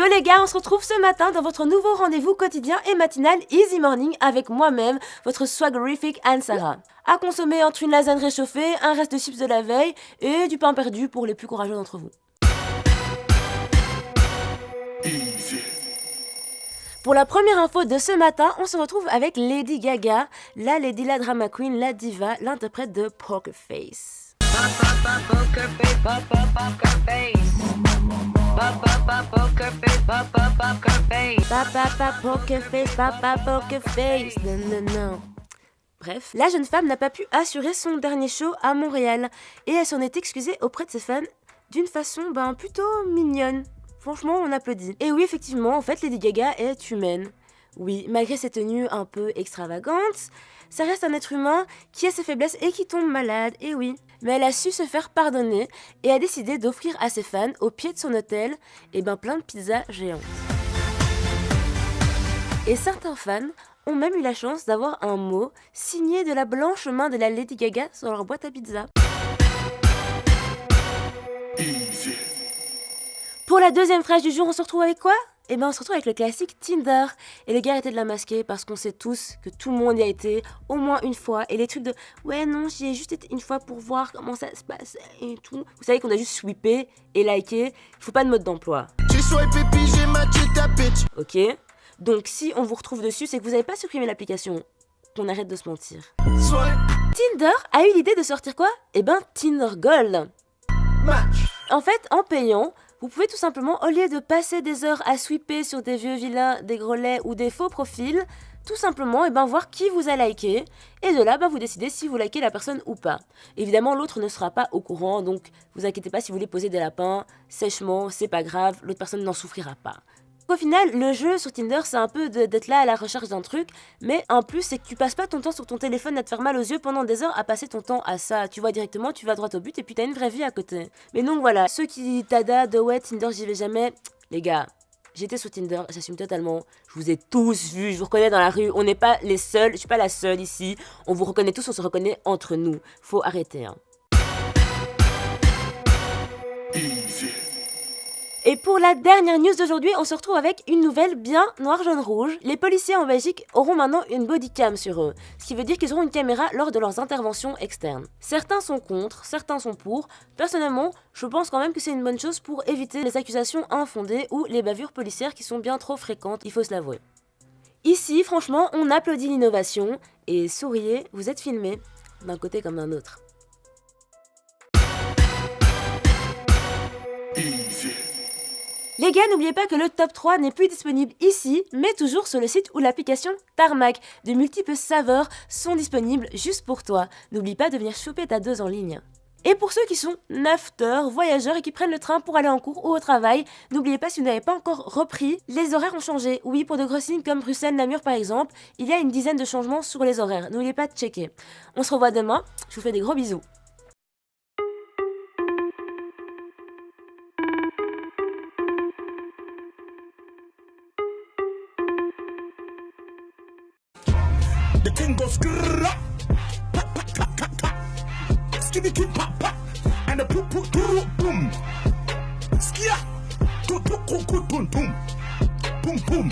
Yo les gars, on se retrouve ce matin dans votre nouveau rendez-vous quotidien et matinal Easy Morning avec moi-même, votre swaggerific Anne-Sara. À consommer entre une lasagne réchauffée, un reste de chips de la veille et du pain perdu pour les plus courageux d'entre vous. Pour la première info de ce matin, on se retrouve avec Lady Gaga, la Lady, la drama queen, la diva, l'interprète de Poker Face. Poker face, poker face. Poker face. Poker face, non. Bref, la jeune femme n'a pas pu assurer son dernier show à Montréal et elle s'en est excusée auprès de ses fans d'une façon plutôt mignonne. Franchement, on applaudit. Et oui, effectivement, en fait, Lady Gaga est humaine. Oui, malgré ses tenues un peu extravagantes, ça reste un être humain qui a ses faiblesses et qui tombe malade, et oui. Mais elle a su se faire pardonner et a décidé d'offrir à ses fans, au pied de son hôtel, plein de pizzas géantes. Et certains fans ont même eu la chance d'avoir un mot signé de la blanche main de la Lady Gaga sur leur boîte à pizza. Pour la deuxième phrase du jour, on se retrouve avec quoi ? On se retrouve avec le classique Tinder. Et les gars, arrêtez de la masquer parce qu'on sait tous que tout le monde y a été au moins une fois. Et les trucs de « ouais non, j'y ai juste été une fois pour voir comment ça se passe et tout ». Vous savez qu'on a juste sweepé et liké. Il faut pas de mode d'emploi. Ok ? Donc si on vous retrouve dessus, c'est que vous n'avez pas supprimé l'application. Qu'on arrête de se mentir. Tinder a eu l'idée de sortir quoi ? Tinder Gold. En fait, en payant, vous pouvez tout simplement, au lieu de passer des heures à sweeper sur des vieux vilains, des grelets ou des faux profils, tout simplement voir qui vous a liké, et de là vous décidez si vous likez la personne ou pas. Évidemment, l'autre ne sera pas au courant, donc vous inquiétez pas si vous voulez poser des lapins, sèchement, c'est pas grave, l'autre personne n'en souffrira pas. Au final, le jeu sur Tinder, c'est un peu d'être là à la recherche d'un truc, mais en plus, c'est que tu passes pas ton temps sur ton téléphone à te faire mal aux yeux pendant des heures à passer ton temps à ça. Tu vois directement, tu vas droit au but et puis t'as une vraie vie à côté. Mais donc voilà, ceux qui tada de ouais, Tinder, j'y vais jamais, les gars, j'étais sur Tinder, j'assume totalement, je vous ai tous vus, je vous reconnais dans la rue, on n'est pas les seuls, je suis pas la seule ici, on vous reconnaît tous, on se reconnaît entre nous. Faut arrêter, hein. Et pour la dernière news d'aujourd'hui, on se retrouve avec une nouvelle bien noire, jaune, rouge. Les policiers en Belgique auront maintenant une bodycam sur eux, ce qui veut dire qu'ils auront une caméra lors de leurs interventions externes. Certains sont contre, certains sont pour. Personnellement, je pense quand même que c'est une bonne chose pour éviter les accusations infondées ou les bavures policières qui sont bien trop fréquentes, il faut se l'avouer. Ici, franchement, on applaudit l'innovation et souriez, vous êtes filmés d'un côté comme d'un autre. Les gars, n'oubliez pas que le top 3 n'est plus disponible ici, mais toujours sur le site ou l'application Tarmac. De multiples saveurs sont disponibles juste pour toi. N'oublie pas de venir choper ta dose en ligne. Et pour ceux qui sont nafteurs, voyageurs et qui prennent le train pour aller en cours ou au travail, n'oubliez pas, si vous n'avez pas encore repris, les horaires ont changé. Oui, pour de grosses lignes comme Bruxelles-Namur par exemple, il y a une dizaine de changements sur les horaires. N'oubliez pas de checker. On se revoit demain, je vous fais des gros bisous. The thing goes grrrr, pa, pa, ka, ka, ka. Skitty kid pop pop, and the poop poop boom. Skia, boom boom boom boom boom boom.